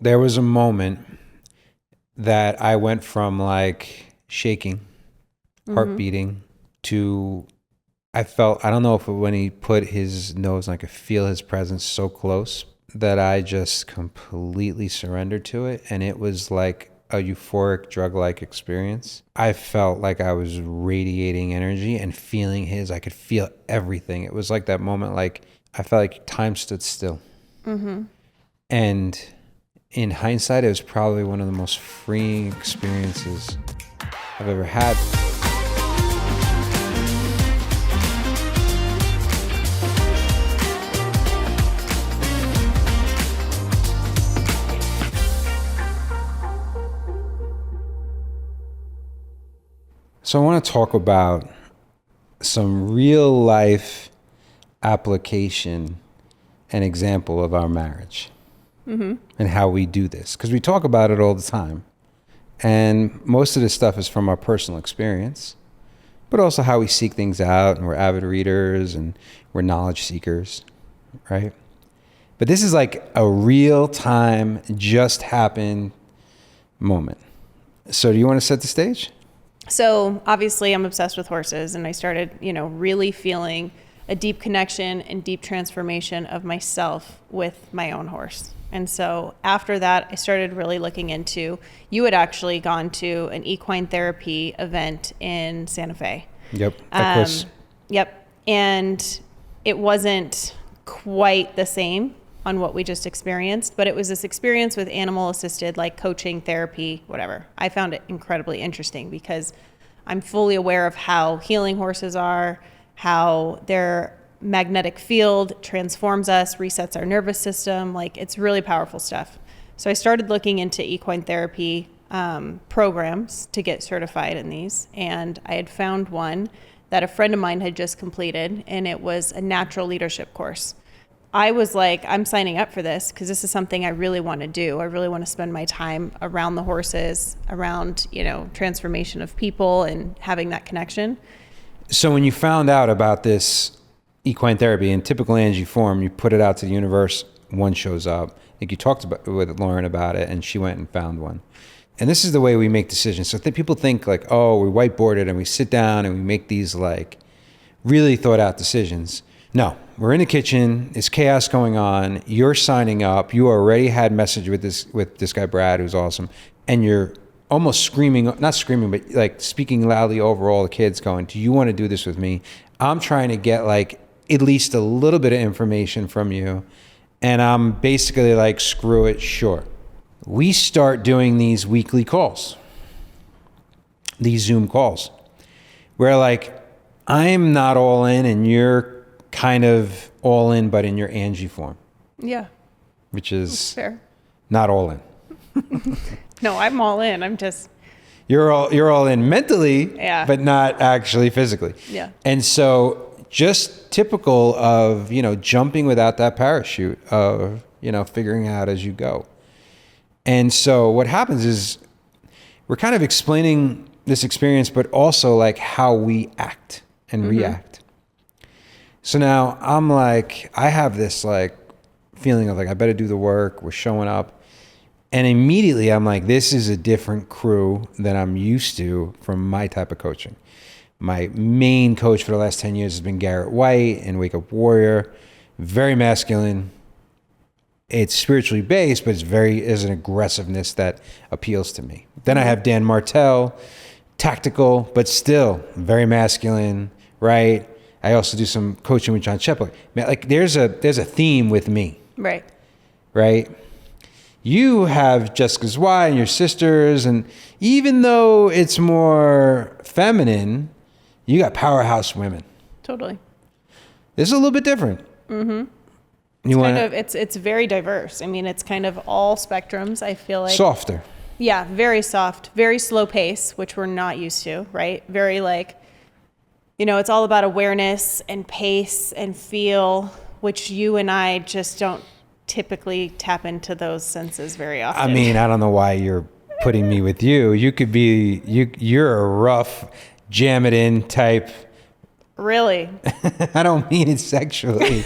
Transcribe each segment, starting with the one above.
there was a moment that I went from like shaking, heart beating, to I don't know if when he put his nose, I could feel his presence so close that I just completely surrendered to it. And it was like a euphoric drug-like experience. I felt like I was radiating energy and feeling I could feel everything. It was like that moment, like I felt like time stood still. And in hindsight, it was probably one of the most freeing experiences I've ever had. So I want to talk about some real life application and example of our marriage and how we do this. Because we talk about it all the time. And most of this stuff is from our personal experience, but also how we seek things out, and we're avid readers and we're knowledge seekers, right? But this is like a real time, just happened moment. So do you want to set the stage? So obviously I'm obsessed with horses, and I started, really feeling a deep connection and deep transformation of myself with my own horse. And so after that, I started really looking into, you had actually gone to an equine therapy event in Santa Fe. Yep. Yep. And it wasn't quite the same on what we just experienced, but it was this experience with animal assisted, like coaching, therapy, whatever. I found it incredibly interesting because I'm fully aware of how healing horses are, how their magnetic field transforms us, resets our nervous system. Like, it's really powerful stuff. So I started looking into equine therapy programs to get certified in these. And I had found one that a friend of mine had just completed, and it was a natural leadership course. I was like, I'm signing up for this because this is something I really want to do. I really want to spend my time around the horses, around, transformation of people and having that connection. So when you found out about this equine therapy in typical Angie form, you put it out to the universe, one shows up. I think you talked with Lauren about it, and she went and found one. And this is the way we make decisions. So people think like, oh, we whiteboard it and we sit down and we make these like really thought out decisions. No, we're in the kitchen. There's chaos going on. You're signing up. You already had message with this guy, Brad, who's awesome. And you're almost screaming, not screaming, but like speaking loudly over all the kids going, do you want to do this with me? I'm trying to get like at least a little bit of information from you. And I'm basically like, screw it, sure. We start doing these weekly calls, these Zoom calls, where like I'm not all in and you're kind of all in, but in your Angie form. Yeah. Which is that's fair. Not all in. No, I'm all in. I'm just... You're all in mentally, yeah, but not actually physically. Yeah. And so just typical of, jumping without that parachute of, figuring out as you go. And so what happens is we're kind of explaining this experience, but also like how we act and react. So now I'm like, I have this like feeling of like, I better do the work. We're showing up. And immediately I'm like, this is a different crew than I'm used to from my type of coaching. My main coach for the last 10 years has been Garrett White and Wake Up Warrior. Very masculine. It's spiritually based, but there's an aggressiveness that appeals to me. Then I have Dan Martell, tactical, but still very masculine, right? I also do some coaching with John Shepard. Man, like there's a theme with me. Right. Right? You have Jessica's Y and your sisters, and even though it's more feminine, you got powerhouse women. Totally. This is a little bit different. It's very diverse. I mean, it's kind of all spectrums, I feel like. Softer. Yeah, very soft, very slow pace, which we're not used to, right? Very like, it's all about awareness and pace and feel, which you and I just don't typically tap into those senses very often. I mean, I don't know why you're putting me with you. You could be, you're a rough, jam it in type. Really? I don't mean it sexually,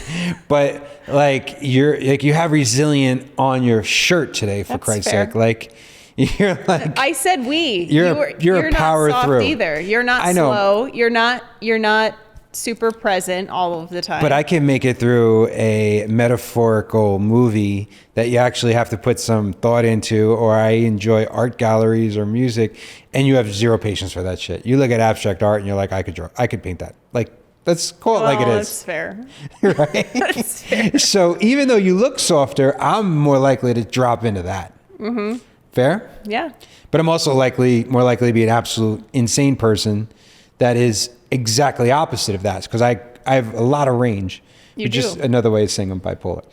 but like you have resilient on your shirt today, for That's Christ's fair. sake. Like you're like, I said we. You're a power not soft through. either. You're not I know. slow. You're not super present all of the time. But I can make it through a metaphorical movie that you actually have to put some thought into, or I enjoy art galleries or music, and you have zero patience for that shit. You look at abstract art and you're like, I could paint that. Like, let's call it like it is. That's fair. Right? That's fair. So even though you look softer, I'm more likely to drop into that. Mm-hmm. Fair? Yeah. But I'm also more likely to be an absolute insane person that is exactly opposite of that, because I have a lot of range. You which do. is another way of saying I'm bipolar,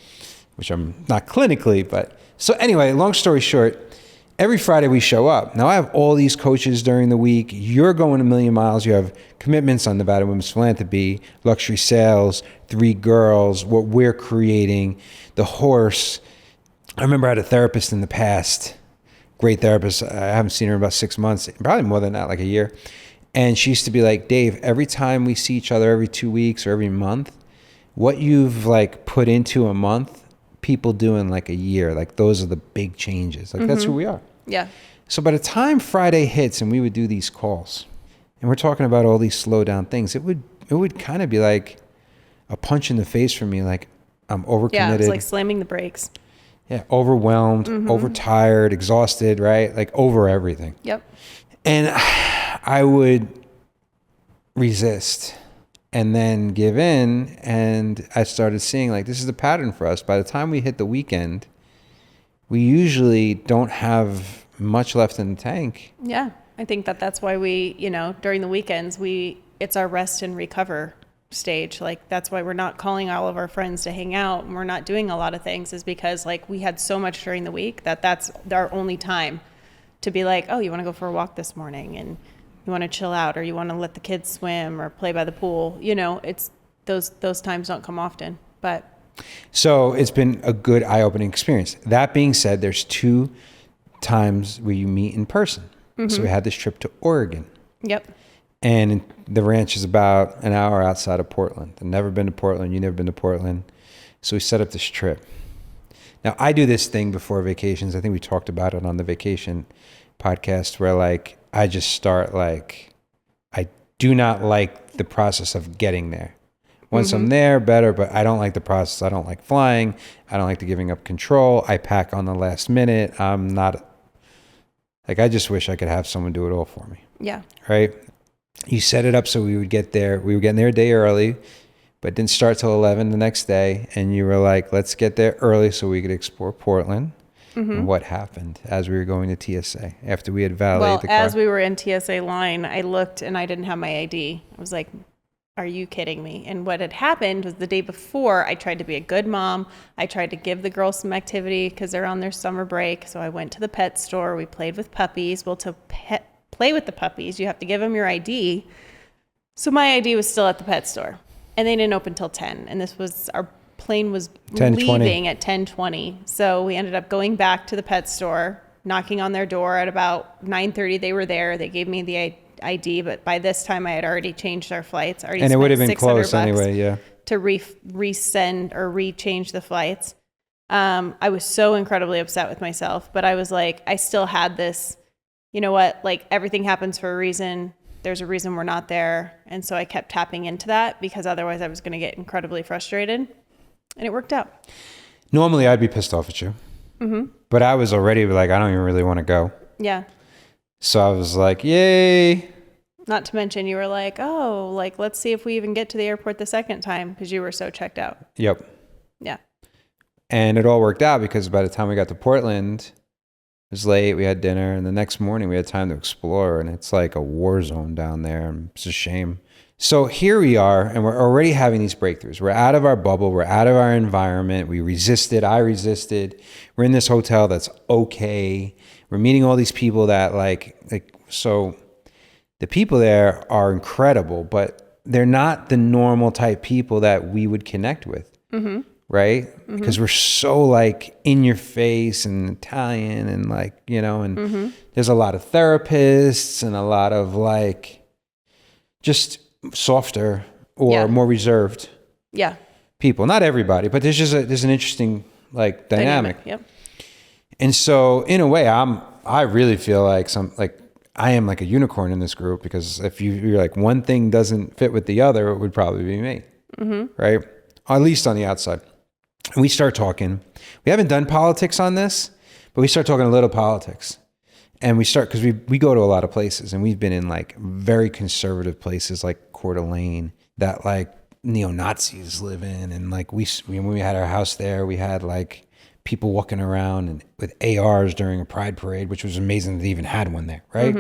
which I'm not clinically. But so anyway, long story short, every Friday we show up. Now I have all these coaches during the week. You're going a million miles. You have commitments on Nevada Women's Philanthropy, luxury sales, 3 girls, what we're creating, the horse. I remember I had a therapist in the past, great therapist. I haven't seen her in about 6 months, probably more than that, like a year. And she used to be like, Dave, every time we see each other every 2 weeks or every month, what you've like put into a month, people do in like a year. Like those are the big changes. Like that's who we are. Yeah. So by the time Friday hits and we would do these calls and we're talking about all these slow down things, it would kind of be like a punch in the face for me. Like I'm overcommitted. Yeah. It's like slamming the brakes. Yeah. Overwhelmed, overtired, exhausted, right? Like over everything. Yep. And I would resist and then give in. And I started seeing like, this is the pattern for us. By the time we hit the weekend, we usually don't have much left in the tank. Yeah. I think that's why we, during the weekends, it's our rest and recover stage. Like that's why we're not calling all of our friends to hang out and we're not doing a lot of things, is because like we had so much during the week that's our only time to be like, oh, you want to go for a walk this morning and you want to chill out, or you want to let the kids swim or play by the pool. It's those times don't come often, but. So it's been a good eye-opening experience. That being said, there's 2 times where you meet in person. So we had this trip to Oregon. Yep. And the ranch is about an hour outside of Portland. I've never been to Portland. You've never been to Portland. So we set up this trip. Now, I do this thing before vacations. I think we talked about it on the vacation podcast, where like I just start like, I do not like the process of getting there. Once I'm there, better, but I don't like the process. I don't like flying. I don't like the giving up control. I pack on the last minute. I'm not, like, I just wish I could have someone do it all for me. Yeah. Right? You set it up so we would get there. We were getting there a day early, but didn't start till 11 the next day. And you were like, let's get there early so we could explore Portland. And what happened as we were going to TSA after we had validated the car? As we were in TSA line, I looked and I didn't have my ID. I was like, are you kidding me? And what had happened was the day before, I tried to be a good mom. I tried to give the girls some activity because they're on their summer break. So I went to the pet store. We played with puppies. Well, to play with the puppies, you have to give them your ID. So my ID was still at the pet store. And they didn't open till 10. And this was, our plane was 10:20. leaving at 10:20. So we ended up going back to the pet store, knocking on their door at about 9:30. They were there. They gave me the ID, but by this time I had already changed our flights. And it would have been close anyway, yeah. To resend or rechange the flights. I was so incredibly upset with myself, but I was like, I still had this, you know what, like everything happens for a reason. There's a reason we're not there. And so I kept tapping into that because otherwise I was going to get incredibly frustrated. And it worked out. Normally I'd be pissed off at you, but I was already like, I don't even really want to go. Yeah. So I was like, yay. Not to mention you were like, oh, like, let's see if we even get to the airport the second time because you were so checked out. Yep. Yeah. And it all worked out because by the time we got to Portland, it was late, we had dinner, and the next morning we had time to explore, and it's like a war zone down there, and it's a shame. So here we are, and we're already having these breakthroughs. We're out of our bubble. We're out of our environment. We resisted. I resisted. We're in this hotel that's okay. We're meeting all these people that so the people there are incredible, but they're not the normal type people that we would connect with, right? Because we're so like in your face and Italian and like, and there's a lot of therapists and a lot of like just softer or Yeah. more reserved Yeah. people. Not everybody, but there's an interesting like dynamic. Yep. And so in a way, I really feel like I am like a unicorn in this group, because if you're like one thing doesn't fit with the other, it would probably be me. Right? At least on the outside. And we start talking. We haven't done politics on this, but we start talking a little politics. And we start, because we go to a lot of places, and we've been in like very conservative places like Coeur d'Alene that like neo-Nazis live in. And like when we had our house there, we had like people walking around and with ARs during a pride parade, which was amazing that they even had one there, right?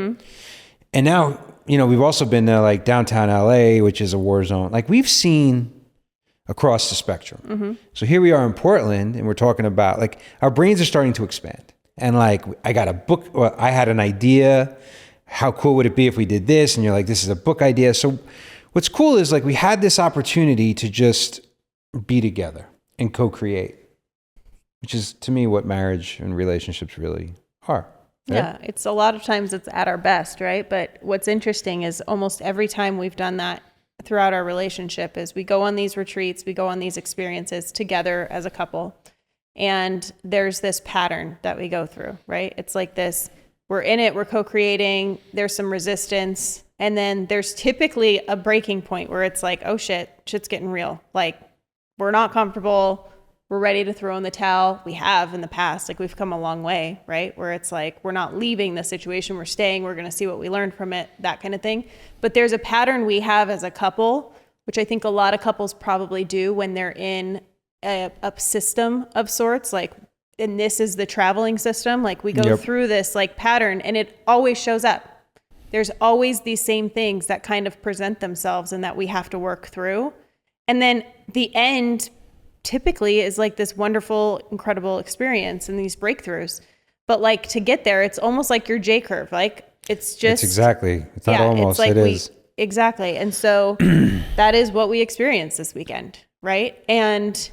And now, we've also been to like downtown LA, which is a war zone. Like we've seen across the spectrum. So here we are in Portland, and we're talking about like our brains are starting to expand. And like I got a book, well, I had an idea. How cool would it be if we did this? And you're like, this is a book idea. So what's cool is like we had this opportunity to just be together and co-create, which is to me what marriage and relationships really are. Right? Yeah, it's a lot of times it's at our best, right? But what's interesting is almost every time we've done that throughout our relationship is we go on these retreats, we go on these experiences together as a couple, and there's this pattern that we go through, right? It's like this, we're in it, we're co-creating, there's some resistance, and then there's typically a breaking point where it's like, oh shit's getting real. Like we're not comfortable, we're ready to throw in the towel. We have in the past, like we've come a long way, right? Where it's like, we're not leaving the situation, we're staying, we're going to see what we learned from it, that kind of thing. But there's a pattern we have as a couple, which I think a lot of couples probably do when they're in a system of sorts, like, and this is the traveling system. Like we go through this like pattern, and it always shows up. There's always these same things that kind of present themselves and that we have to work through. And then the end typically is like this wonderful, incredible experience and these breakthroughs. But like to get there, it's almost like your J curve. Like it's just it's not almost, it's like it is. Exactly. And so that is what we experienced this weekend. Right. And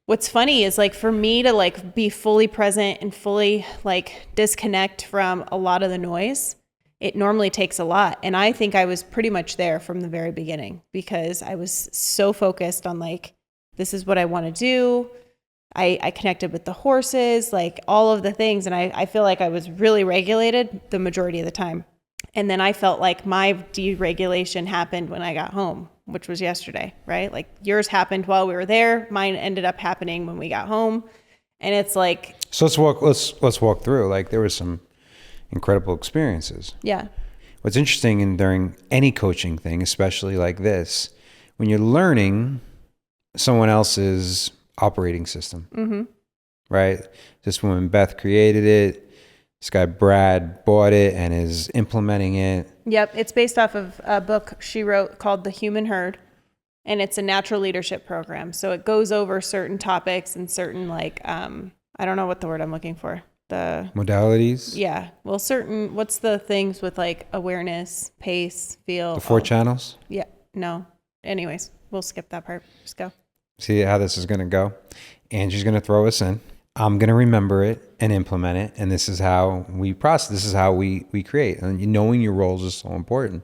what's funny is like for me to like be fully present and fully like disconnect from a lot of the noise, it normally takes a lot. And I think I was pretty much there from the very beginning because I was so focused on like, this is what I want to do. I connected with the horses, like all of the things. And I feel like I was really regulated the majority of the time. And then I felt like my deregulation happened when I got home, which was yesterday, right? Like yours happened while we were there. Mine ended up happening when we got home. And it's like, so let's walk through. Like there was some incredible experiences. Yeah. What's interesting during any coaching thing, especially like this, when you're learning someone else's operating system, right? This woman, Beth, created it. This guy, Brad, bought it and is implementing it. Yep. It's based off of a book she wrote called The Human Herd. And it's a natural leadership program. So it goes over certain topics and certain like, I don't know what the word I'm looking for. The modalities. Yeah. Well, what's the things with like awareness, pace, feel. The 4 channels. Yeah. No. Anyways, we'll skip that part. Just go. See how this is going to go. Angie's going to throw us in. I'm going to remember it and implement it. And this is how we process. This is how we create. And knowing your roles is so important,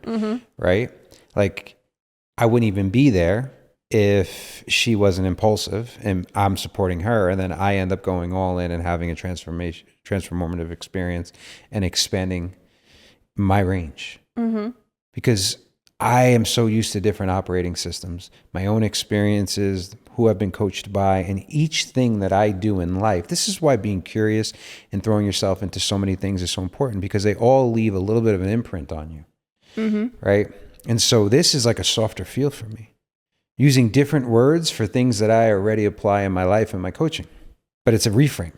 right? Like I wouldn't even be there if she wasn't impulsive and I'm supporting her. And then I end up going all in and having a transformative experience and expanding my range. Because I am so used to different operating systems, my own experiences, who I've been coached by, and each thing that I do in life. This is why being curious and throwing yourself into so many things is so important, because they all leave a little bit of an imprint on you, right? And so this is like a softer feel for me, using different words for things that I already apply in my life and my coaching. But it's a reframe.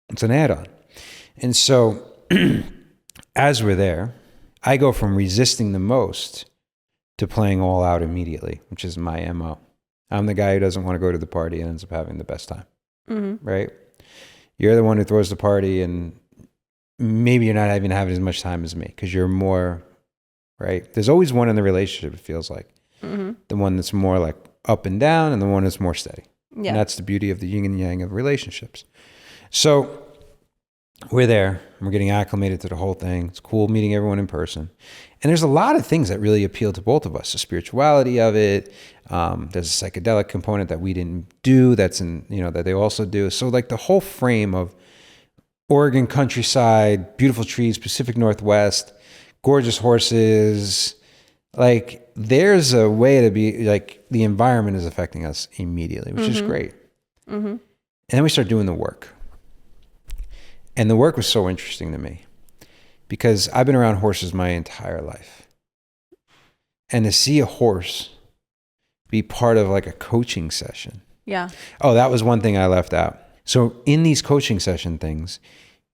It's an add-on. And so as we're there, I go from resisting the most to playing all out immediately, which is my MO. I'm the guy who doesn't want to go to the party and ends up having the best time, right? You're the one who throws the party and maybe you're not even having as much time as me because you're more, right? There's always one in the relationship, it feels like. The one that's more like up and down and the one that's more steady. Yeah. And that's the beauty of the yin and yang of relationships. So we're there, We're getting acclimated to the whole thing. It's cool meeting everyone in person. And there's a lot of things that really appeal to both of us. The spirituality of it. There's a psychedelic component that we didn't do that's in, that they also do. So like the whole frame of Oregon countryside, beautiful trees, Pacific Northwest, gorgeous horses. Like there's a way to be like the environment is affecting us immediately, which is great. And then we start doing the work. And the work was so interesting to me because I've been around horses my entire life. And to see a horse be part of like a coaching session. Yeah. Oh, that was one thing I left out. So in these coaching session things,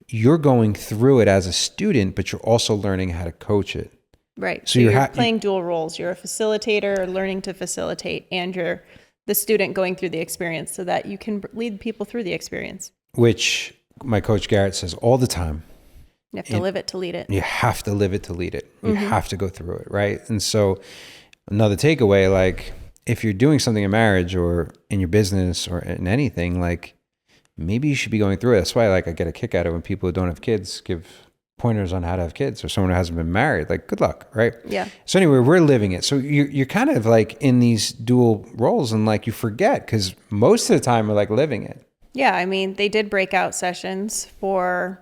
you're going through it as a student, but you're also learning how to coach it. Right. So you're playing dual roles. You're a facilitator, learning to facilitate, and you're the student going through the experience so that you can lead people through the experience. Which my coach Garrett says all the time. You have to live it to lead it. You have to live it to lead it. You have to go through it, right? And so another takeaway, like if you're doing something in marriage or in your business or in anything, like maybe you should be going through it. That's why I get a kick out of when people who don't have kids give pointers on how to have kids, or someone who hasn't been married. Like, good luck, right? Yeah. So anyway, we're living it. So you're kind of like in these dual roles, and like you forget because most of the time we're like living it. Yeah, I mean, they did breakout sessions for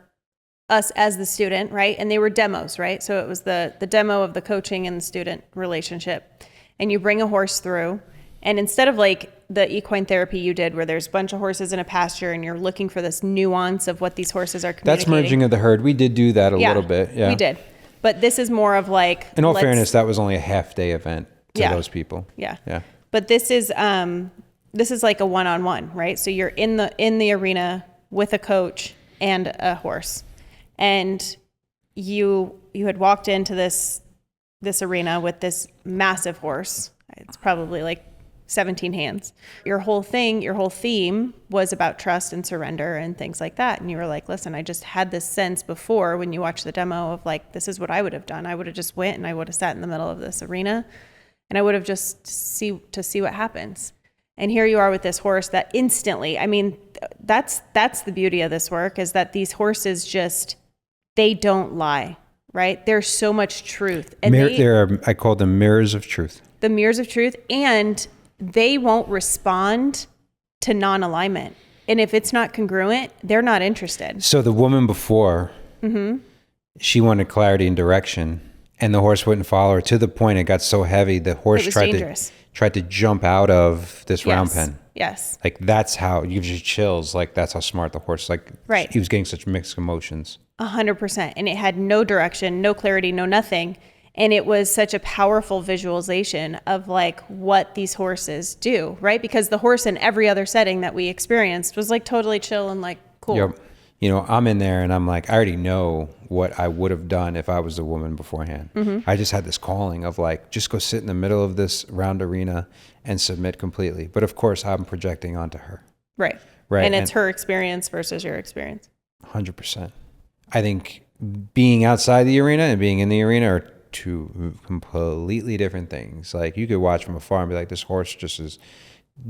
us as the student, right? And they were demos, right? So it was the demo of the coaching and the student relationship. And you bring a horse through, and instead of like the equine therapy you did where there's a bunch of horses in a pasture and you're looking for this nuance of what these horses are communicating. That's merging of the herd. We did do that a little bit. Yeah, we did. But this is more of like... In all fairness, that was only a half-day event to those people. Yeah. Yeah. But this is like a one-on-one, right? So you're in the arena with a coach and a horse. And you had walked into this arena with this massive horse. It's probably like 17 hands. Your whole theme was about trust and surrender and things like that. And you were like, listen, I just had this sense before when you watched the demo of like, this is what I would have done. I would have just went and I would have sat in the middle of this arena and I would have just see what happens. And here you are with this horse that instantly, I mean, that's the beauty of this work is that these horses just, they don't lie, right? There's so much truth. And I call them mirrors of truth. The mirrors of truth, and they won't respond to non-alignment. And if it's not congruent, they're not interested. So the woman before, she wanted clarity and direction, and the horse wouldn't follow her to the point it got so heavy, the horse tried to jump out of this round pen. Yes. Like that's how it gives you chills. Like that's how smart the horse, like right. He was getting such mixed emotions. 100%. And it had no direction, no clarity, no nothing. And it was such a powerful visualization of like what these horses do, right? Because the horse in every other setting that we experienced was like totally chill and like cool. Yep. I'm in there and I'm like, I already know what I would have done if I was a woman beforehand. I just had this calling of like, just go sit in the middle of this round arena and submit completely. But of course, I'm projecting onto her. Right. And it's her experience versus your experience. 100%. I think being outside the arena and being in the arena are two completely different things. Like you could watch from afar and be like, this horse just is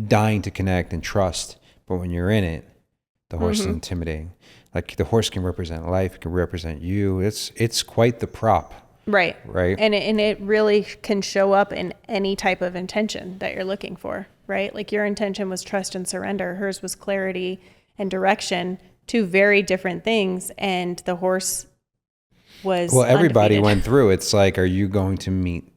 dying to connect and trust. But when you're in it, the horse is intimidating. Like the horse can represent life, it can represent you. It's quite the prop. Right. Right. And it really can show up in any type of intention that you're looking for, right? Like your intention was trust and surrender. Hers was clarity and direction, two very different things. And the horse was everybody undefeated. went through. It's like, are you going to meet,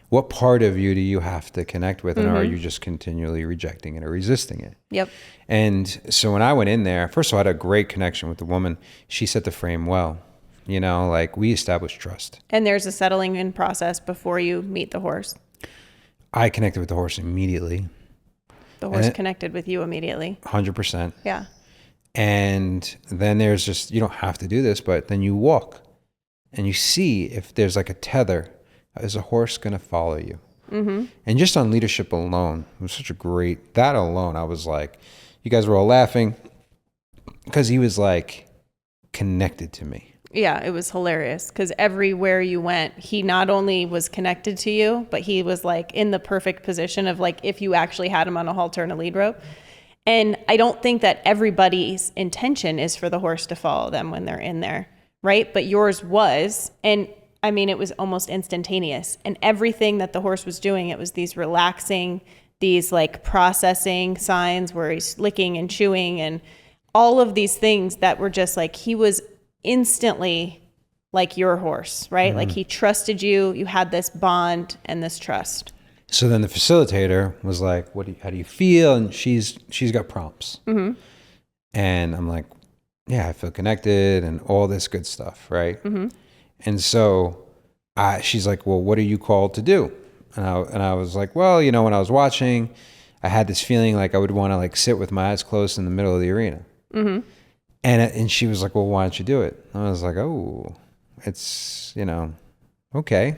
what part of you do you have to connect with? And are you just continually rejecting it or resisting it? Yep. And so when I went in there, first of all, I had a great connection with the woman. She set the frame well. Like we established trust. And there's a settling in process before you meet the horse. I connected with the horse immediately. The horse connected with you immediately. 100%. Yeah. And then there's just, you don't have to do this, but then you walk and you see if there's like a tether, is a horse going to follow you? And just on leadership alone, it was such that alone, I was like, you guys were all laughing because he was like connected to me. Yeah, it was hilarious because everywhere you went, he not only was connected to you, but he was like in the perfect position of like if you actually had him on a halter and a lead rope. And I don't think that everybody's intention is for the horse to follow them when they're in there, right? But yours was. And I mean, it was almost instantaneous. And everything that the horse was doing, it was these relaxing, these like processing signs where he's licking and chewing and all of these things that were just like, he was instantly like your horse, right? Like he trusted you. You had this bond and this trust. So then the facilitator was like, how do you feel? And she's got prompts. And I'm like, yeah, I feel connected and all this good stuff. Right. And so she's like, well, what are you called to do? And I was like, well, you know, when I was watching, I had this feeling like I would want to like sit with my eyes closed in the middle of the arena. And she was like, well, why don't you do it? And I was like, oh, it's, you know, okay.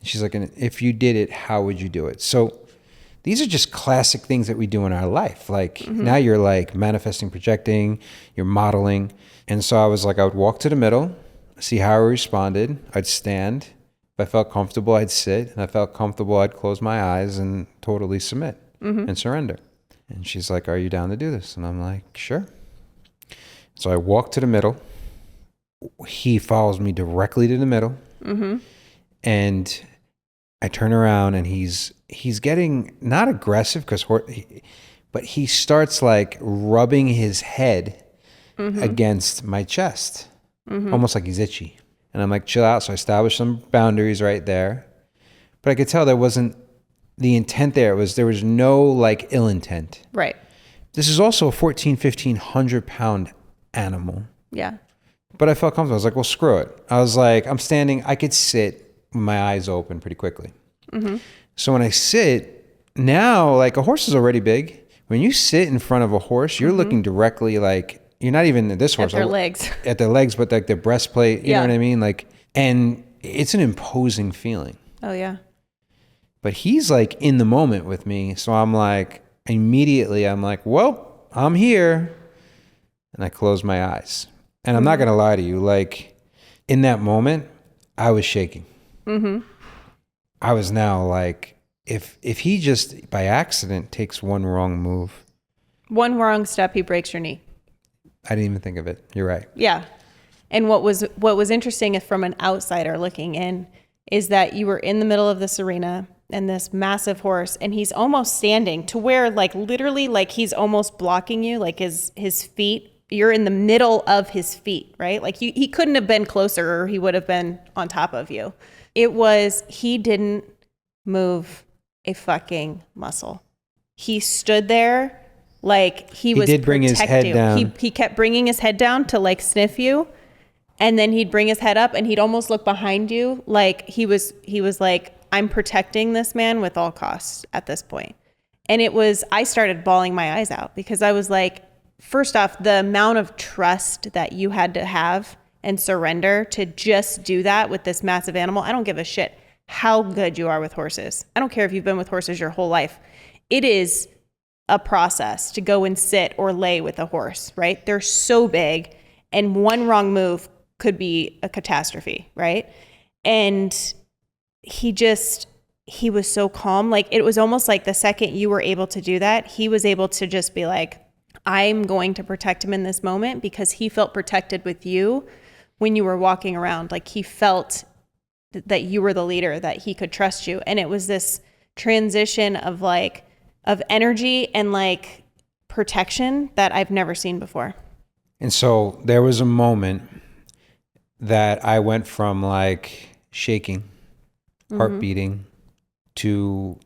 She's like, and if you did it, how would you do it? So these are just classic things that we do in our life. Like now you're like manifesting, projecting, you're modeling. And so I was like, I would walk to the middle, see how I responded. I'd stand. If I felt comfortable, I'd sit. And I felt comfortable, I'd close my eyes and totally submit and surrender. And she's like, are you down to do this? And I'm like, sure. So I walk to the middle. He follows me directly to the middle. And I turn around and he's getting not aggressive but he starts like rubbing his head against my chest, almost like he's itchy. And I'm like, chill out. So I established some boundaries right there, but I could tell there wasn't the intent there. There was no like ill intent. Right. This is also a 1,500 pound animal. Yeah. But I felt comfortable. I was like, well, screw it. I was like, I'm standing, I could sit with my eyes open pretty quickly. So when I sit, now like a horse is already big. When you sit in front of a horse, you're looking directly like, you're not even at this horse. At their legs. At their legs, but like their breastplate, you know what I mean? Like, and it's an imposing feeling. Oh, yeah. But he's like in the moment with me. So I'm like, immediately I'm like, well, I'm here. And I close my eyes. And I'm not going to lie to you. Like in that moment, I was shaking. I was now like, if he just by accident takes one wrong move. One wrong step, he breaks your knee. I didn't even think of it. You're right. Yeah. And what was interesting from an outsider looking in is that you were in the middle of this arena and this massive horse, and he's almost standing to where like literally like he's almost blocking you, like his feet. You're in the middle of his feet, right? Like he couldn't have been closer or he would have been on top of you. He didn't move a fucking muscle. He stood there like he was did bring his head down. He kept bringing his head down to like sniff you. And then he'd bring his head up and he'd almost look behind you. Like he was like, I'm protecting this man with all costs at this point. And I started bawling my eyes out because I was like, first off, the amount of trust that you had to have and surrender to just do that with this massive animal. I don't give a shit how good you are with horses. I don't care if you've been with horses your whole life. It is a process to go and sit or lay with a horse, right? They're so big and one wrong move could be a catastrophe, right? And he was so calm. Like it was almost like the second you were able to do that, he was able to just be like, I'm going to protect him in this moment because he felt protected with you when you were walking around. Like he felt that you were the leader, that he could trust you. And it was this transition of energy and like protection that I've never seen before. And so there was a moment that I went from like shaking, heart beating to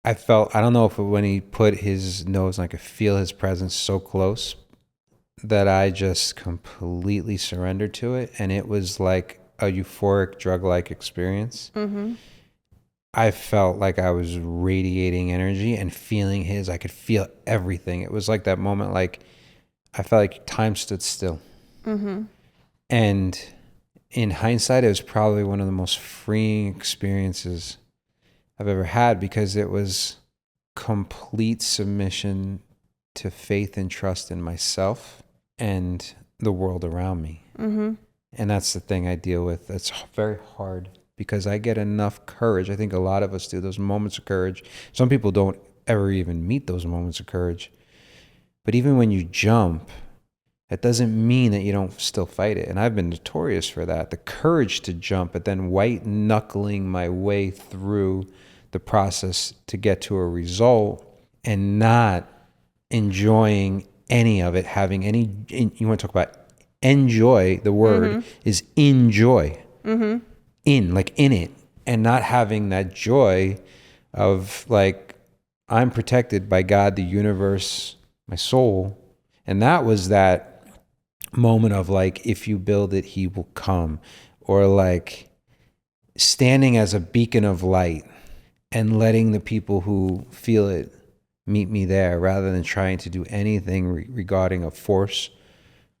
I don't know if when he put his nose, I could feel his presence so close that I just completely surrendered to it. And it was like a euphoric drug-like experience. I felt like I was radiating energy and feeling I could feel everything. It was like that moment, like I felt like time stood still. And in hindsight, it was probably one of the most freeing experiences I've ever had because it was complete submission to faith and trust in myself and the world around me. And that's the thing I deal with. It's very hard because I get enough courage. I think a lot of us do, those moments of courage. Some people don't ever even meet those moments of courage. But even when you jump, that doesn't mean that you don't still fight it. And I've been notorious for that. The courage to jump, but then white knuckling my way through the process to get to a result and not enjoying any of it, having any, you want to talk about enjoy, the word is enjoy, like in it, and not having that joy of like, I'm protected by God, the universe, my soul. And that was that moment of like, if you build it, he will come, or like standing as a beacon of light and letting the people who feel it meet me there, rather than trying to do anything regarding a force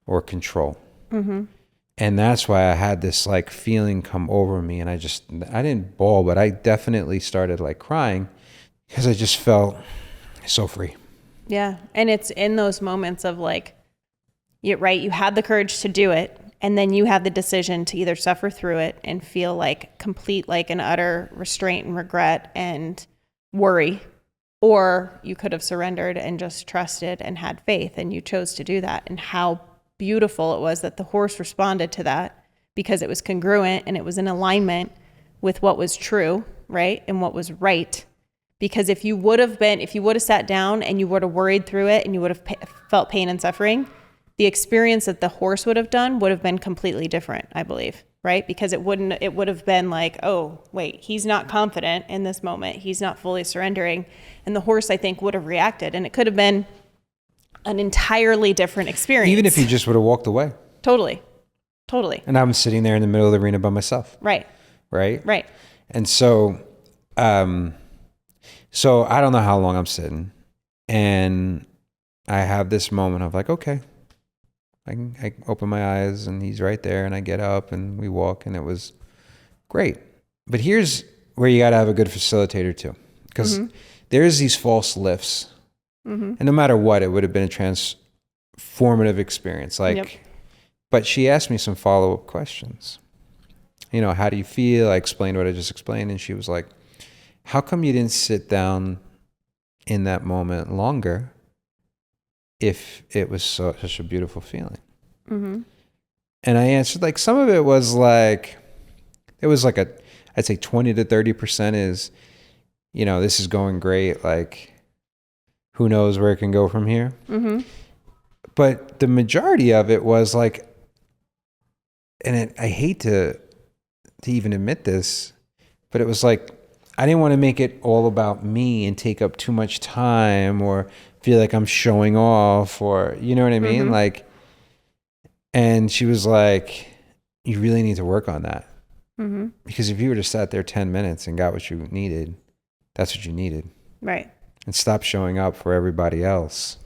or control. And that's why I had this like feeling come over me, and I didn't bawl, but I definitely started like crying, because I just felt so free. Yeah. And it's in those moments of like, you're right, you had the courage to do it, and then you had the decision to either suffer through it and feel like complete, like an utter restraint and regret and worry, or you could have surrendered and just trusted and had faith, and you chose to do that. And how beautiful it was that the horse responded to that, because it was congruent and it was in alignment with what was true, right? And what was right. Because if you would have sat down and you would have worried through it and you would have felt pain and suffering, the experience that the horse would have done would have been completely different, I believe, right? Because it would have been like, oh, wait, he's not confident in this moment. He's not fully surrendering. And the horse, I think, would have reacted, and it could have been an entirely different experience. Even if he just would have walked away. Totally. And I'm sitting there in the middle of the arena by myself. Right. And so I don't know how long I'm sitting, and I have this moment of like, okay, I open my eyes and he's right there, and I get up and we walk, and it was great. But here's where you got to have a good facilitator too, because there's these false lifts, and no matter what, it would have been a transformative experience. But she asked me some follow-up questions. You know, how do you feel? I explained what I just explained, and she was like, how come you didn't sit down in that moment longer if it was such a beautiful feeling? And I answered, like, some of it was like, it was like I'd say 20 to 30% is, you know, this is going great. Like, who knows where it can go from here? But the majority of it was like, and I hate to even admit this, but it was like, I didn't want to make it all about me and take up too much time or feel like I'm showing off, or, you know what I mean? Like, and she was like, you really need to work on that. Because if you were to sat there 10 minutes and got what you needed, that's what you needed. Right. And stop showing up for everybody else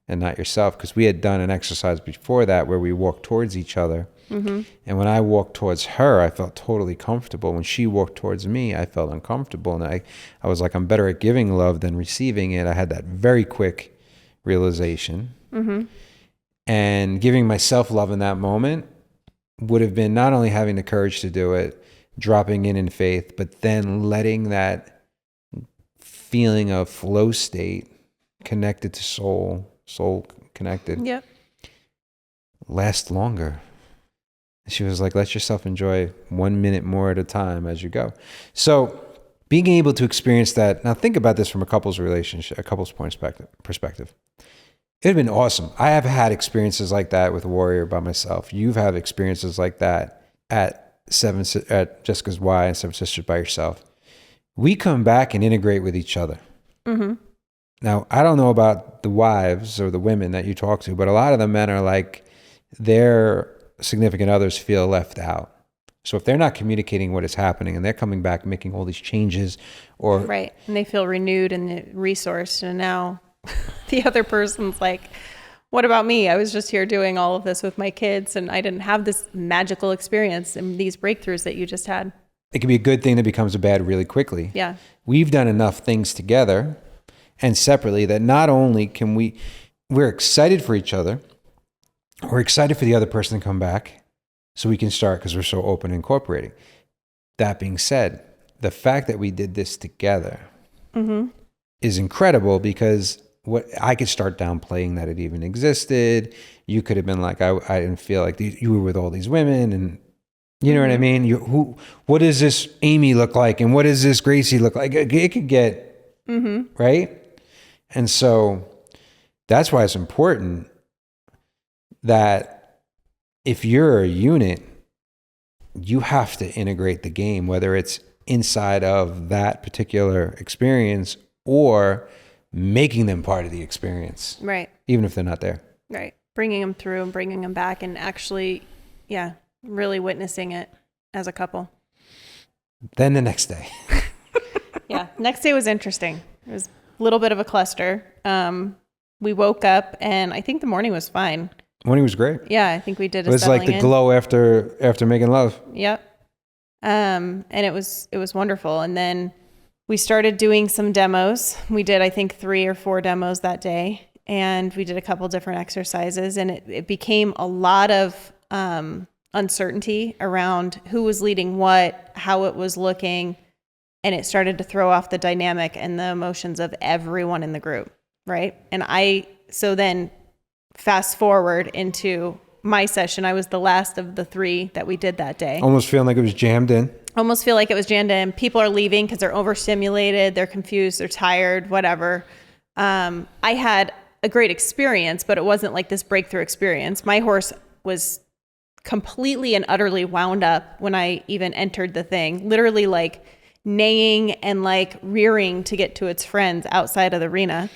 and not yourself. Because we had done an exercise before that where we walked towards each other. And when I walked towards her, I felt totally comfortable. When she walked towards me, I felt uncomfortable. And I was like, I'm better at giving love than receiving it. I had that very quick realization. And giving myself love in that moment would have been not only having the courage to do it, dropping in faith, but then letting that feeling of flow state connected to soul connected, last longer. She was like, let yourself enjoy 1 minute more at a time as you go. So being able to experience that, now think about this from a couple's relationship, a couple's perspective. It would have been awesome. I have had experiences like that with Warrior by myself. You've had experiences like that at Jessica's Y and Seven Sisters by yourself. We come back and integrate with each other. Now, I don't know about the wives or the women that you talk to, but a lot of the men are like, their significant others feel left out. So if they're not communicating what is happening and they're coming back making all these changes, or right, and they feel renewed and resourced, and now the other person's like, what about me? I was just here doing all of this with my kids, and I didn't have this magical experience and these breakthroughs that you just had. It can be a good thing that becomes a bad really quickly. Yeah. We've done enough things together and separately that not only can we're excited for each other, we're excited for the other person to come back so we can start, because we're so open and cooperating. That being said, the fact that we did this together is incredible, because what I could start downplaying that it even existed. You could have been like, I didn't feel like you were with all these women, and you know what I mean? What does this Amy look like? And what does this Gracie look like? It could get, right? And so that's why it's important that if you're a unit, you have to integrate the game, whether it's inside of that particular experience or making them part of the experience. Right. Even if they're not there. Right. Bringing them through and bringing them back and actually, really witnessing it as a couple. Then the next day. Yeah. Next day was interesting. It was a little bit of a cluster. We woke up and I think the morning was fine. Morning was great. Yeah. I think we did It was like the glow after making love. Yep. And it was wonderful. And then we started doing some demos. We did, I think, 3 or 4 demos that day. And we did a couple different exercises. And it became a lot of uncertainty around who was leading what, how it was looking. And it started to throw off the dynamic and the emotions of everyone in the group, right? And so then fast forward into my session, I was the last of the 3 that we did that day. Almost feeling like it was jammed in. Almost feel like it was jammed in. People are leaving because they're overstimulated, they're confused, they're tired, whatever. I had a great experience, but it wasn't like this breakthrough experience. My horse was completely and utterly wound up when I even entered the thing, literally like neighing and like rearing to get to its friends outside of the arena.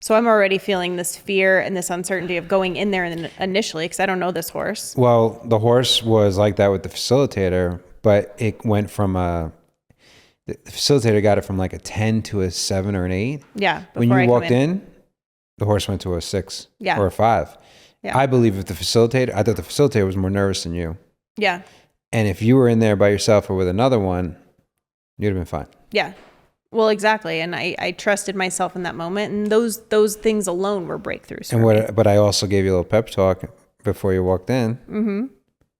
So I'm already feeling this fear and this uncertainty of going in there initially because I don't know this horse. Well, the horse was like that with the facilitator, but it went from the facilitator got it from like a 10 to a 7 or an 8. Yeah. When you walked in, the horse went to a 6 or a 5. Yeah. I believe I thought the facilitator was more nervous than you. Yeah. And if you were in there by yourself or with another one, you'd have been fine. Yeah. Well, exactly. And I trusted myself in that moment. And those things alone were breakthroughs for me. But I also gave you a little pep talk before you walked in. Mm-hmm.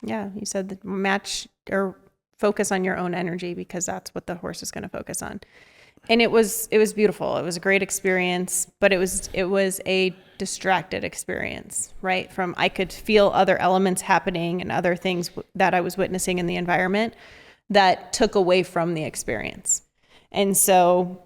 Yeah. You said that match or focus on your own energy because that's what the horse is going to focus on. And it was beautiful. It was a great experience, but it was a distracted experience, right? From I could feel other elements happening and other things that I was witnessing in the environment that took away from the experience. And so,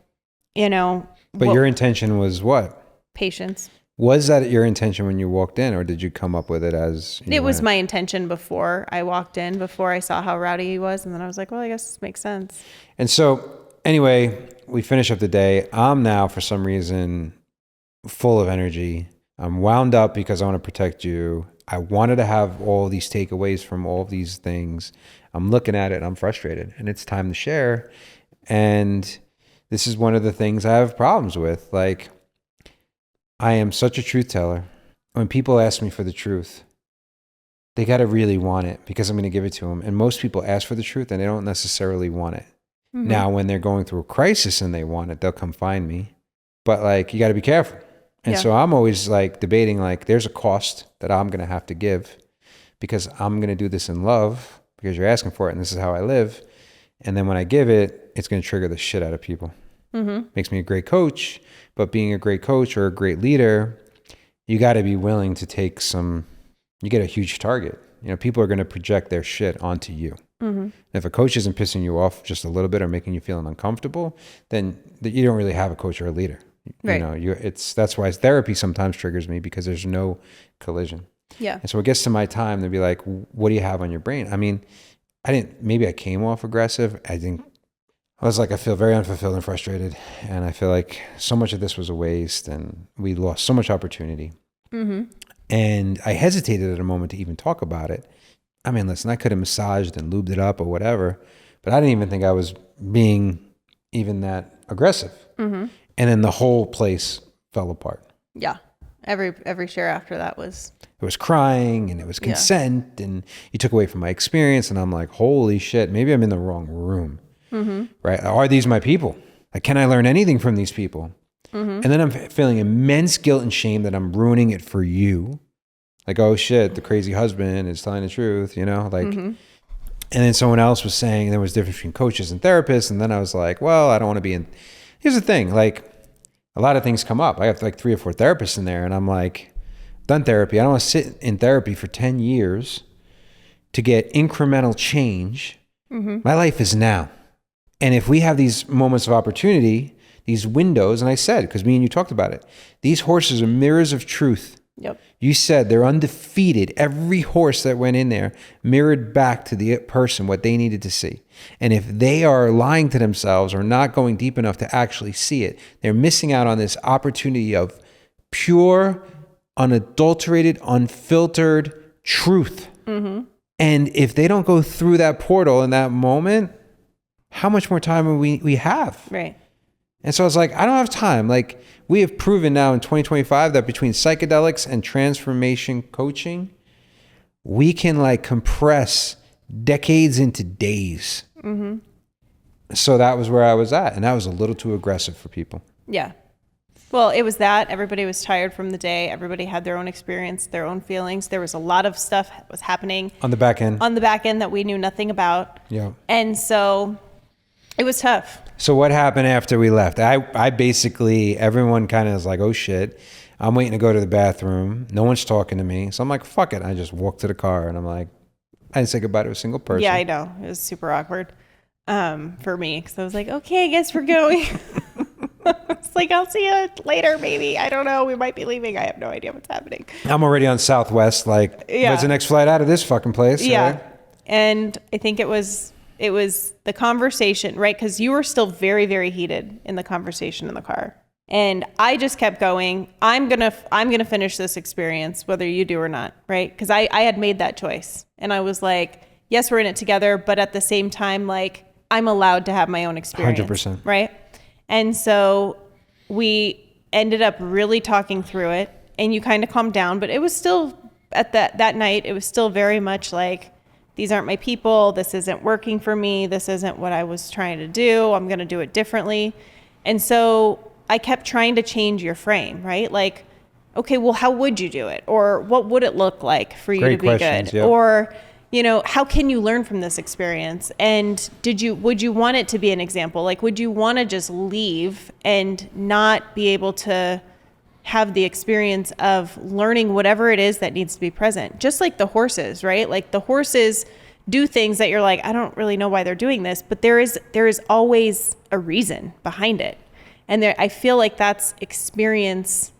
But your intention was what? Patience. Was that your intention when you walked in, or did you come up with it as... It was my intention before I walked in, before I saw how rowdy he was. And then I was like, well, I guess this makes sense. And so anyway, we finish up the day. I'm now, for some reason, full of energy. I'm wound up because I want to protect you. I wanted to have all these takeaways from all of these things. I'm looking at it and I'm frustrated, and it's time to share. And this is one of the things I have problems with. Like, I am such a truth teller. When people ask me for the truth, they got to really want it because I'm going to give it to them. And most people ask for the truth and they don't necessarily want it. Mm-hmm. Now, when they're going through a crisis and they want it, they'll come find me. But like, you got to be careful. And so I'm always like debating, like, there's a cost that I'm going to have to give because I'm going to do this in love because you're asking for it and this is how I live. And then when I give it, it's going to trigger the shit out of people. Mm-hmm. Makes me a great coach, but being a great coach or a great leader, you got to be willing to take you get a huge target. People are going to project their shit onto you. Mm-hmm. If a coach isn't pissing you off just a little bit or making you feel uncomfortable, then you don't really have a coach or a leader. Right. That's why therapy sometimes triggers me because there's no collision. Yeah. And so it gets to my time to be like, what do you have on your brain? I mean, maybe I came off aggressive. I feel very unfulfilled and frustrated. And I feel like so much of this was a waste and we lost so much opportunity. Mm-hmm. And I hesitated at a moment to even talk about it. I mean, listen, I could have massaged and lubed it up or whatever, but I didn't even think I was being even that aggressive. Mm-hmm. And then the whole place fell apart. Yeah. Every share after that was... It was crying and it was consent and you took away from my experience. And I'm like, holy shit, maybe I'm in the wrong room. Mm-hmm. Right? Are these my people? Like, can I learn anything from these people? Mm-hmm. And then I'm feeling immense guilt and shame that I'm ruining it for you. Like, oh shit, the crazy husband is telling the truth, Mm-hmm. And then someone else was saying there was difference between coaches and therapists. And then I was like, well, I don't want to be in... Here's the thing. Like, a lot of things come up. I have like 3 or 4 therapists in there, and I'm like, done therapy. I don't want to sit in therapy for 10 years to get incremental change. My life is now. And if we have these moments of opportunity, these windows, and I said, because me and you talked about it, these horses are mirrors of truth. Yep. You said they're undefeated. Every horse that went in there mirrored back to the person what they needed to see. And if they are lying to themselves or not going deep enough to actually see it, they're missing out on this opportunity of pure, unadulterated, unfiltered truth. And if they don't go through that portal in that moment, how much more time will we have? Right. And so I was like, I don't have time. Like, we have proven now in 2025 that between psychedelics and transformation coaching, we can like compress decades into days. So that was where I was at. And that was a little too aggressive for people. Yeah. Well, it was that. Everybody was tired from the day. Everybody had their own experience, their own feelings. There was a lot of stuff that was happening On the back end. that we knew nothing about. Yeah. And so it was tough. So what happened after we left? I basically, everyone kind of was like, oh shit, I'm waiting to go to the bathroom. No one's talking to me. So I'm like, fuck it. I just walked to the car and I'm like, I didn't say goodbye to a single person. Yeah, I know. It was super awkward for me because I was like, okay, I guess we're going. It's like, I'll see you later, maybe. I don't know. We might be leaving. I have no idea what's happening. I'm already on Southwest. Like, when's the next flight out of this fucking place? Yeah. Right? And I think it was the conversation, right? Because you were still very, very heated in the conversation in the car. And I just kept going, I'm gonna finish this experience, whether you do or not, right? Because I had made that choice. And I was like, yes, we're in it together, but at the same time, like, I'm allowed to have my own experience. 100%. Right? And so we ended up really talking through it, and you kind of calmed down, but it was still, at that night, it was still very much like, these aren't my people, this isn't working for me, this isn't what I was trying to do, I'm gonna do it differently. And so I kept trying to change your frame, right? Like, okay, well, how would you do it? Or what would it look like for you to be good? Yeah. Or, you know, how can you learn from this experience? And would you want it to be an example? Like, would you want to just leave and not be able to have the experience of learning whatever it is that needs to be present? Just like the horses, right? Like, the horses do things that you're like, I don't really know why they're doing this, but there is always a reason behind it. And I feel like that's experiences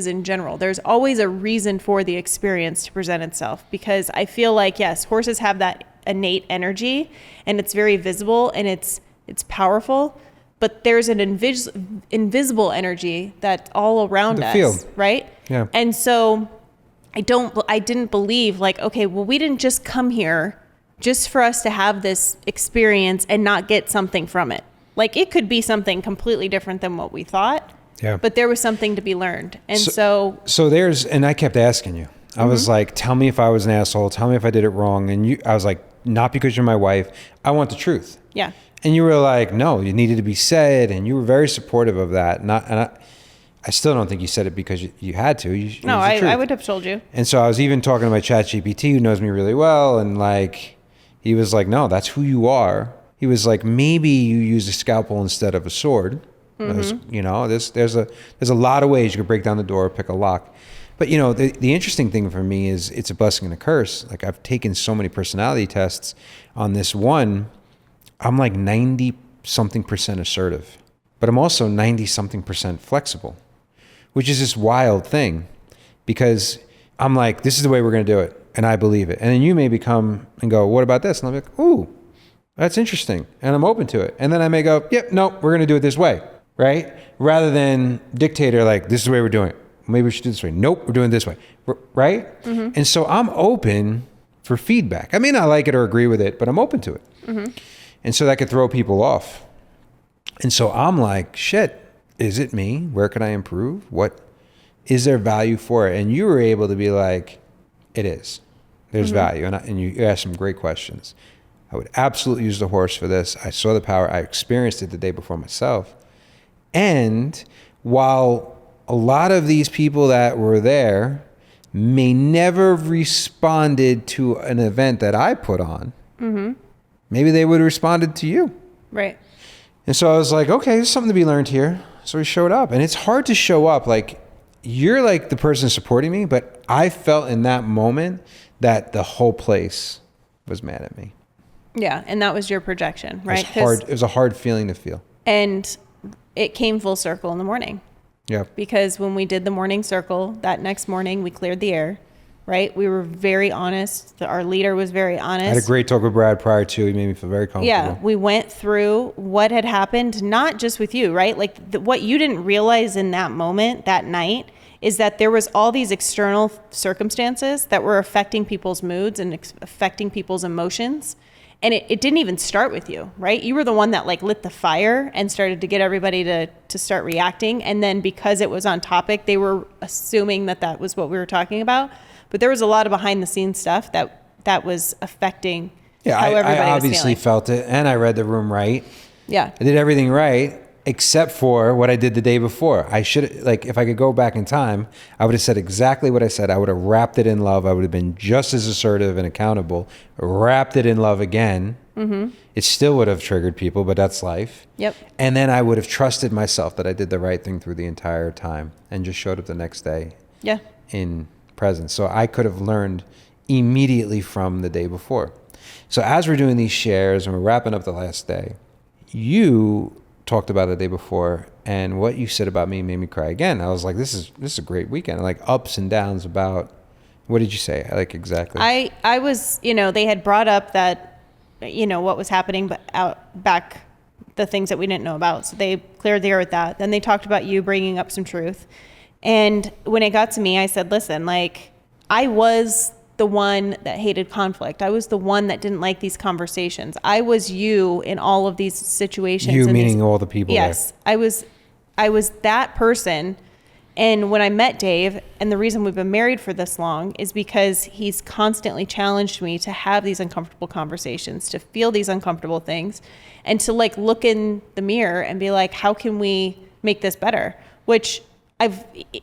in general. There's always a reason for the experience to present itself, because I feel like, yes, horses have that innate energy and it's very visible and it's powerful, but there's an invisible energy that's all around us, field. right? Yeah. And so I didn't believe, like, okay, well, we didn't just come here just for us to have this experience and not get something from it. Like, it could be something completely different than what we thought. Yeah. But there was something to be learned. And so and I kept asking you. I was like, tell me if I was an asshole. Tell me if I did it wrong. And I was like, not because you're my wife. I want the truth. yeah. And you were like, no, it needed to be said. And you were very supportive of that. I still don't think you said it because you had to. No, I would have told you. And so I was even talking to my ChatGPT, who knows me really well. And like, he was like, no, that's who you are. He was like, maybe you use a scalpel instead of a sword. You know, there's a lot of ways you could break down the door, pick a lock. But you know, the interesting thing for me is it's a blessing and a curse. Like, I've taken so many personality tests. On this one, I'm like 90-something% assertive, but I'm also 90-something% flexible, which is this wild thing, because I'm like, this is the way we're going to do it, and I believe it. And then you may come and go, what about this? And I'm like, ooh, that's interesting, and I'm open to it. And then I may go, yep, no, we're going to do it this way. Right? Rather than dictator, like, this is the way we're doing it. Maybe we should do it this way. Nope, we're doing it this way. Right? And so I'm open for feedback. I may not like it or agree with it, but I'm open to it. And so that could throw people off. And so I'm like, shit, is it me? Where can I improve? What is there value for it? And you were able to be like, it is. There's value. And you asked some great questions. I would absolutely use the horse for this. I saw the power. I experienced it the day before myself. And while a lot of these people that were there may never have responded to an event that I put on, maybe they would have responded to you. Right. And so I was like, okay, there's something to be learned here. So we showed up, and it's hard to show up. Like, you're like the person supporting me, but I felt in that moment that the whole place was mad at me. Yeah. And that was your projection, right? It was hard. It was a hard feeling to feel. And it came full circle in the morning. Yeah. Because when we did the morning circle, that next morning we cleared the air, right? We were very honest. Our leader was very honest. I had a great talk with Brad prior to. He made me feel very comfortable. Yeah, we went through what had happened, not just with you, right? Like what you didn't realize in that moment, that night, is that there was all these external circumstances that were affecting people's moods and affecting people's emotions. And it didn't even start with you, right? You were the one that like lit the fire and started to get everybody to start reacting. And then because it was on topic, they were assuming that that was what we were talking about. But there was a lot of behind the scenes stuff that was affecting how everybody I was obviously feeling. felt it, and I read the room right. Yeah. I did everything right, except for what I did the day before. I should, like, if I could go back in time, I would have said exactly what I said. I would have wrapped it in love. I would have been just as assertive and accountable, wrapped it in love again. Mm-hmm. It still would have triggered people, but that's life. Yep. And then I would have trusted myself that I did the right thing through the entire time and just showed up the next day Yeah. in presence. So I could have learned immediately from the day before. So as we're doing these shares and we're wrapping up the last day, you talked about the day before, and what you said about me made me cry again. I was like, this is a great weekend. Like ups and downs about, what did you say? Like exactly. I was, they had brought up that, what was happening, but back the things that we didn't know about. So they cleared the air with that. Then they talked about you bringing up some truth. And when it got to me, I said, listen, like I was the one that hated conflict. I was the one that didn't like these conversations. I was you in all of these situations. You meaning all the people yes, there. I was that person. And when I met Dave, and the reason we've been married for this long is because he's constantly challenged me to have these uncomfortable conversations, to feel these uncomfortable things, and to like look in the mirror and be like, how can we make this better? Which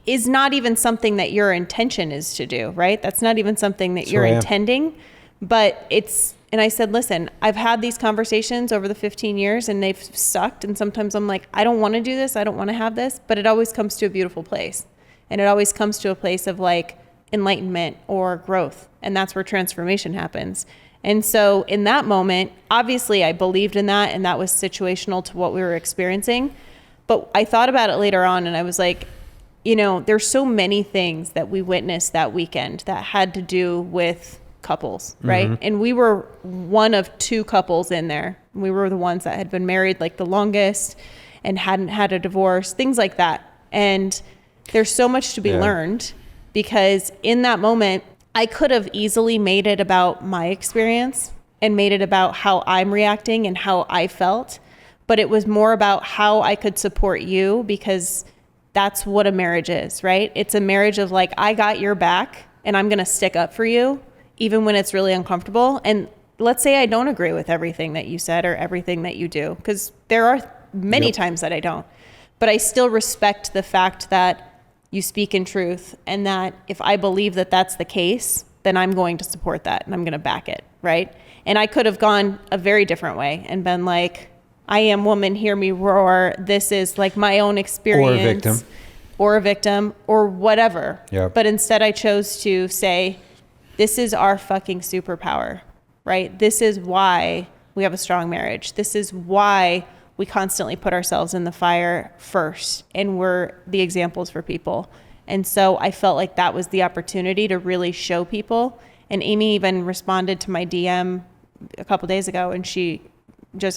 is not even something that your intention is to do, right? That's not even something that you're intending, but and I said, listen, I've had these conversations over the 15 years and they've sucked. And sometimes I'm like, I don't want to do this. I don't want to have this, but it always comes to a beautiful place. And it always comes to a place of like enlightenment or growth. And that's where transformation happens. And so in that moment, obviously I believed in that, and that was situational to what we were experiencing. But I thought about it later on and I was like, there's so many things that we witnessed that weekend that had to do with couples, right? Mm-hmm. And we were one of two couples in there. We were the ones that had been married like the longest and hadn't had a divorce, things like that. And there's so much to be learned, because in that moment, I could have easily made it about my experience and made it about how I'm reacting and how I felt. But it was more about how I could support you, because that's what a marriage is, right? It's a marriage of like, I got your back and I'm going to stick up for you, even when it's really uncomfortable. And let's say I don't agree with everything that you said or everything that you do, because there are many times that I don't, but I still respect the fact that you speak in truth, and that if I believe that that's the case, then I'm going to support that and I'm going to back it, right? And I could have gone a very different way and been like, I am woman, hear me roar. This is like my own experience. Or a victim or whatever. Yep. But instead I chose to say, this is our fucking superpower, right? This is why we have a strong marriage. This is why we constantly put ourselves in the fire first, and we're the examples for people. And so I felt like that was the opportunity to really show people. And Amy even responded to my DM a couple days ago, and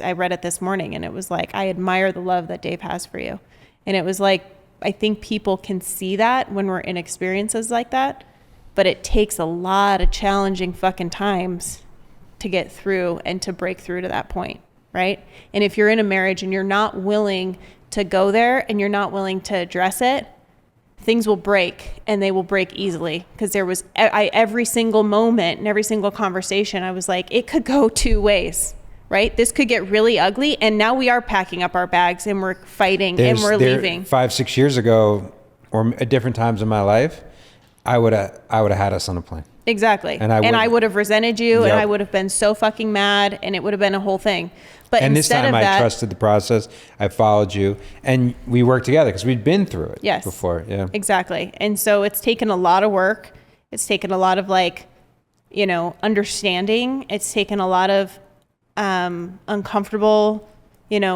I read it this morning, and it was like, I admire the love that Dave has for you. And it was like, I think people can see that when we're in experiences like that, but it takes a lot of challenging fucking times to get through and to break through to that point, right? And if you're in a marriage and you're not willing to go there and you're not willing to address it, things will break, and they will break easily. Because there was every single moment and every single conversation, I was like, it could go two ways. Right? This could get really ugly. And now we are packing up our bags and we're fighting and we're leaving. 5-6 years ago, or at different times in my life, I would have had us on a plane. Exactly. And I would have resented you, and Yep. I would have been so fucking mad, and it would have been a whole thing. But And this instead time of I that, trusted the process. I followed you, and we worked together because we'd been through it yes, before. Yeah. exactly. And so it's taken a lot of work. It's taken a lot of like, understanding. It's taken a lot of uncomfortable,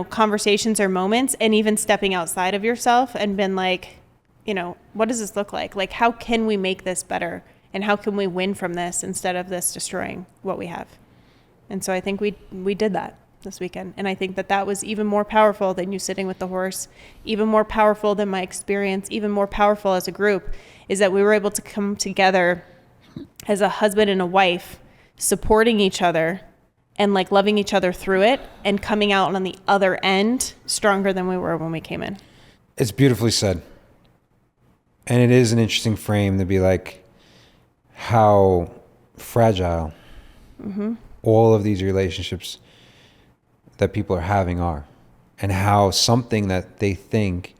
conversations or moments, and even stepping outside of yourself and been like, what does this look like? Like, how can we make this better? And how can we win from this instead of this destroying what we have? And so I think we did that this weekend. And I think that was even more powerful than you sitting with the horse, even more powerful than my experience, even more powerful as a group, is that we were able to come together as a husband and a wife, supporting each other and like loving each other through it, and coming out on the other end stronger than we were when we came in. It's beautifully said. And it is an interesting frame to be like how fragile all of these relationships that people are having are, and how something that they think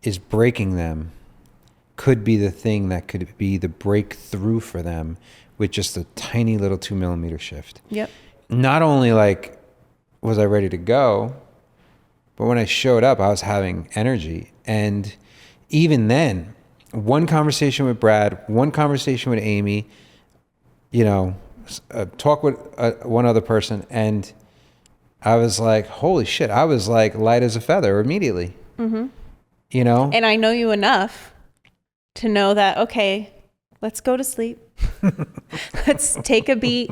is breaking them could be the thing that could be the breakthrough for them with just a tiny little 2 millimeter shift. Yep. Not only like was I ready to go, but when I showed up, I was having energy. And even then, one conversation with Brad, one conversation with Amy, talk with one other person, and I was like, holy shit, I was like light as a feather immediately. And I know you enough to know that, okay, let's go to sleep. Let's take a beat.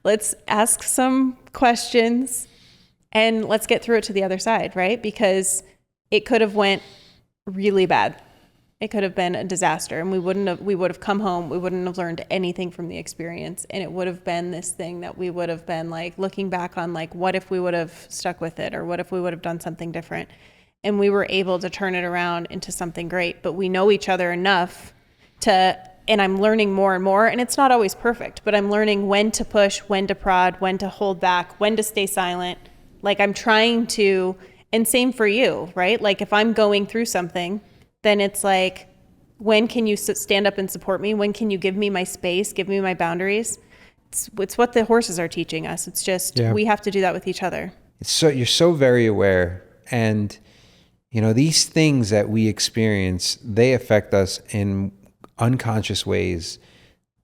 Let's ask some questions, and let's get through it to the other side, right? Because it could have went really bad. It could have been a disaster, and we would have come home. We wouldn't have learned anything from the experience. And it would have been this thing that we would have been like looking back on, like, what if we would have stuck with it, or what if we would have done something different? And we were able to turn it around into something great. But we know each other enough and I'm learning more and more, and it's not always perfect, but I'm learning when to push, when to prod, when to hold back, when to stay silent. Like, I'm trying to, and same for you, right? Like, if I'm going through something, then it's like, when can you stand up and support me? When can you give me my space, give me my boundaries? It's what the horses are teaching us. It's just, we have to do that with each other. You're so very aware. And, these things that we experience, they affect us in unconscious ways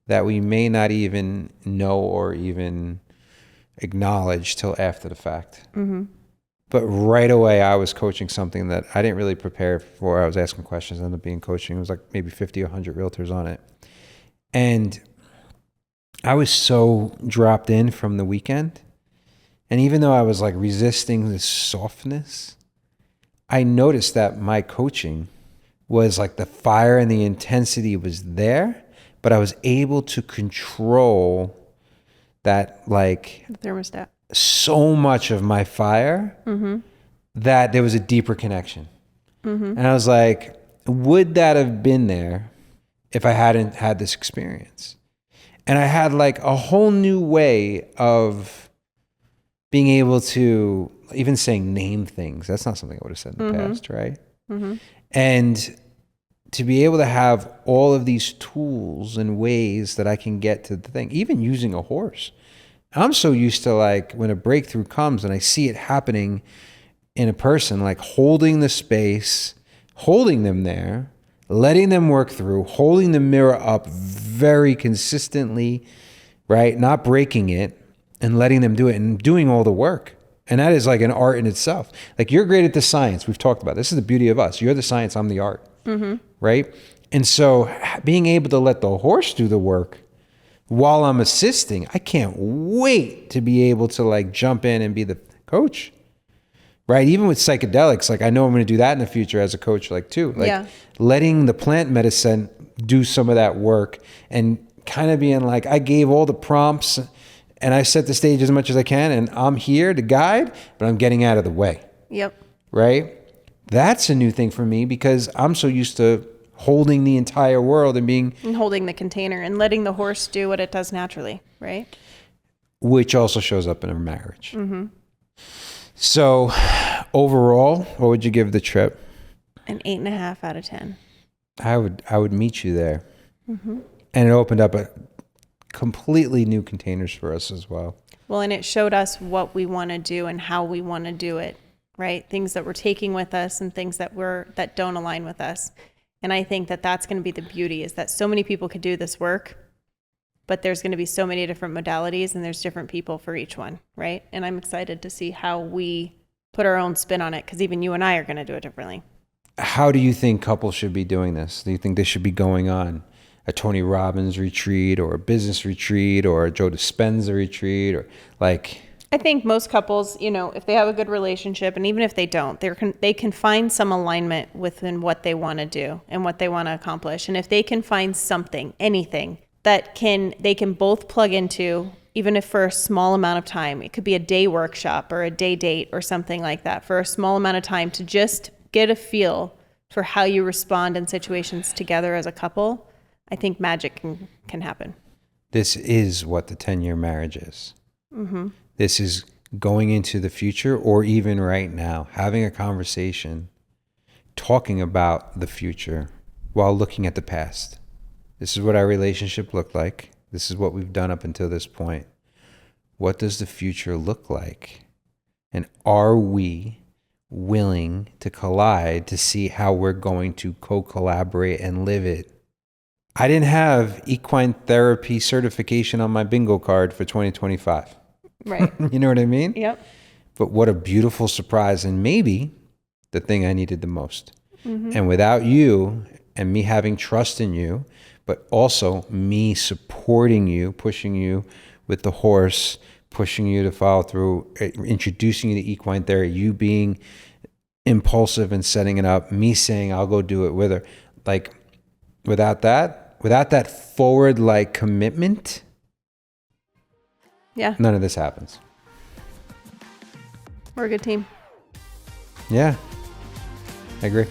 that we may not even know or even acknowledge till after the fact. Mm-hmm. But right away, I was coaching something that I didn't really prepare for. I was asking questions, ended up being coaching. It was like maybe 50 or 100 realtors on it. And I was so dropped in from the weekend. And even though I was like resisting this softness, I noticed that my coaching was like the fire and the intensity was there, but I was able to control that, like, The thermostat. so much of my fire that there was a deeper connection. And I was like, would that have been there if I hadn't had this experience? And I had like a whole new way of being able to even saying name things. That's not something I would have said in the past, right? And to be able to have all of these tools and ways that I can get to the thing, even using a horse. I'm so used to, like, when a breakthrough comes and I see it happening in a person, like holding the space, holding them there, letting them work through, holding the mirror up very consistently, right? Not breaking it, and letting them do it and doing all the work. And that is like an art in itself. Like, you're great at the science. We've talked about this. Is the beauty of us. You're the science, I'm the art, right? And so being able to let the horse do the work while I'm assisting, I can't wait to be able to like jump in and be the coach, right? Even with psychedelics, like I know I'm going to do that in the future as a coach, like too, like letting the plant medicine do some of that work and kind of being like, I gave all the prompts and I set the stage as much as I can, and I'm here to guide, but I'm getting out of the way. Yep. Right? That's a new thing for me because I'm so used to holding the entire world and holding the container and letting the horse do what it does naturally, right? Which also shows up in a marriage. So overall, what would you give the trip? An 8.5 out of 10. I would meet you there. And it opened up completely new containers for us as well. Well, and it showed us what we want to do and how we want to do it, right? Things that we're taking with us and things that don't align with us. And I think that that's going to be the beauty, is that so many people could do this work, but there's going to be so many different modalities and there's different people for each one, right? And I'm excited to see how we put our own spin on it, because even you and I are going to do it differently. How do you think couples should be doing this? Do you think they should be going on a Tony Robbins retreat or a business retreat or a Joe Dispenza retreat, or like? I think most couples, if they have a good relationship, and even if they don't, they can find some alignment within what they want to do and what they want to accomplish. And if they can find something, anything that they can both plug into, even if for a small amount of time, it could be a day workshop or a day date or something like that, for a small amount of time, to just get a feel for how you respond in situations together as a couple, I think magic can happen. This is what the 10-year marriage is. Mm-hmm. This is going into the future, or even right now, having a conversation, talking about the future while looking at the past. This is what our relationship looked like. This is what we've done up until this point. What does the future look like? And are we willing to collide to see how we're going to co-collaborate and live it? I didn't have equine therapy certification on my bingo card for 2025. Right. You know what I mean? Yep. But what a beautiful surprise, and maybe the thing I needed the most. Mm-hmm. And without you and me having trust in you, but also me supporting you, pushing you with the horse, pushing you to follow through, introducing you to equine therapy, you being impulsive and setting it up, me saying I'll go do it with her. Like, without that forward like commitment, yeah, none of this happens. We're a good team. Yeah, I agree.